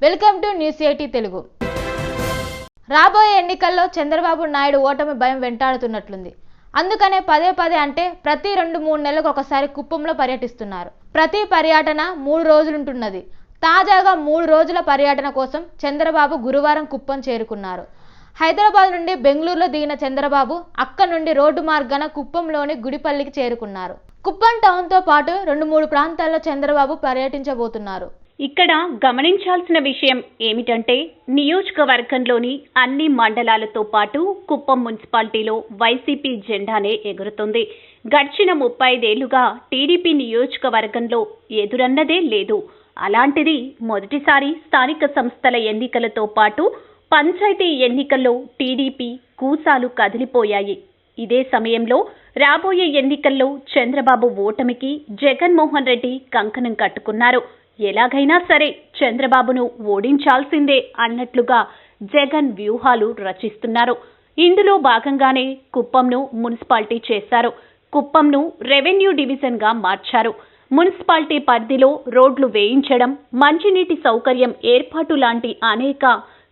Welcome to news 80 Telugu. రాబోయే ఎన్నికల్లో చంద్రబాబు నాయుడు ఓటమి భయం వెంటాడుతున్నట్లుంది. అందుకనే పదే అంటే ప్రతి 2-3 నెలలకు ఒకసారి కుప్పంలో పర్యటిస్తున్నారు. ప్రతి పర్యటన 3 రోజులుంటున్నది. తాజాగా 3 రోజుల పర్యటన కోసం చంద్రబాబు గురువారం కుప్పం చేరుకున్నారు. హైదరాబాద్ నుండి బెంగళూరులో దిగిన చంద్రబాబు అక్క నుండి రోడ్డు మార్గాన కుప్పంలోని గుడిపల్లికి చేరుకున్నారు. కుప్పం టౌన్తో పాటు 2-3 ప్రాంతాల్లో చంద్రబాబు పర్యటించబోతున్నారు. ఇక్కడ గమనించాల్సిన విషయం ఏమిటంటే నియోజకవర్గంలోని అన్ని మండలాలతో పాటు కుప్పం మున్సిపాలిటీలో వైసీపీ జెండానే ఎగురుతుంది. గడిచిన 35 ఏళ్లుగా టీడీపీ నియోజకవర్గంలో ఎదురన్నదే లేదు. అలాంటిది మొదటిసారి స్థానిక సంస్థల ఎన్నికలతో పాటు పంచాయతీ ఎన్నికల్లో టీడీపీ కూసాలు కదిలిపోయాయి. ఇదే సమయంలో రాబోయే ఎన్నికల్లో చంద్రబాబు ఓటమికి జగన్మోహన్ రెడ్డి కంకణం కట్టుకున్నారు. ఎలాగైనా సరే చంద్రబాబును ఓడించాల్సిందే అన్నట్లుగా జగన్ వ్యూహాలు రచిస్తున్నారు. ఇందులో భాగంగానే కుప్పంను మున్సిపాలిటీ చేశారు. కుప్పంను రెవెన్యూ డివిజన్గా మార్చారు. మున్సిపాలిటీ పరిధిలో రోడ్లు వేయించడం, మంచినీటి సౌకర్యం ఏర్పాటు లాంటి అనేక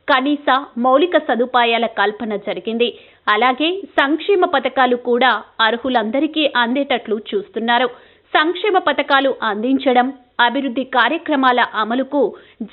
కనీస మౌలిక సదుపాయాల కల్పన జరిగింది. అలాగే సంక్షేమ పథకాలు కూడా అర్హులందరికీ అందేటట్లు చూస్తున్నారు. సంక్షేమ పథకాలు అందించడం, అభివృద్ధి కార్యక్రమాల అమలుకు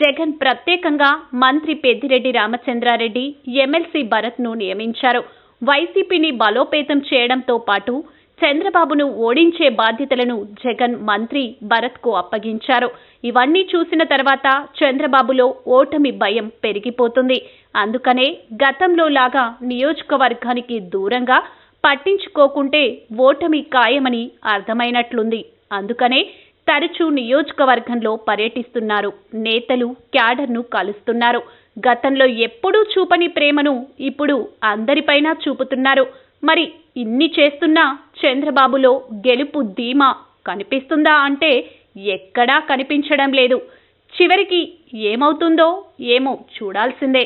జగన్ ప్రత్యేకంగా మంత్రి పెద్దిరెడ్డి రామచంద్రారెడ్డి, ఎమ్మెల్సీ భరత్ను నియమించారు. వైసీపీని బలోపేతం చేయడంతో పాటు చంద్రబాబును ఓడించే బాధ్యతలను జగన్ మంత్రి భరత్కు అప్పగించారు. ఇవన్నీ చూసిన తర్వాత చంద్రబాబులో ఓటమి భయం పెరిగిపోతుంది. అందుకనే గతంలో లాగా నియోజకవర్గానికి దూరంగా పట్టించుకోకుంటే ఓటమి ఖాయమని అర్థమైనట్లుంది. అందుకనే తరచూ నియోజకవర్గంలో పర్యటిస్తున్నారు. నేతలు, క్యాడర్ను కలుస్తున్నారు. గతంలో ఎప్పుడూ చూపని ప్రేమను ఇప్పుడు అందరిపైన చూపుతున్నారు. మరి ఇన్ని చేస్తున్నా చంద్రబాబులో గెలుపు ధీమా కనిపిస్తుందా అంటే ఎక్కడా కనిపించడం లేదు. చివరికి ఏమవుతుందో ఏమో చూడాల్సిందే.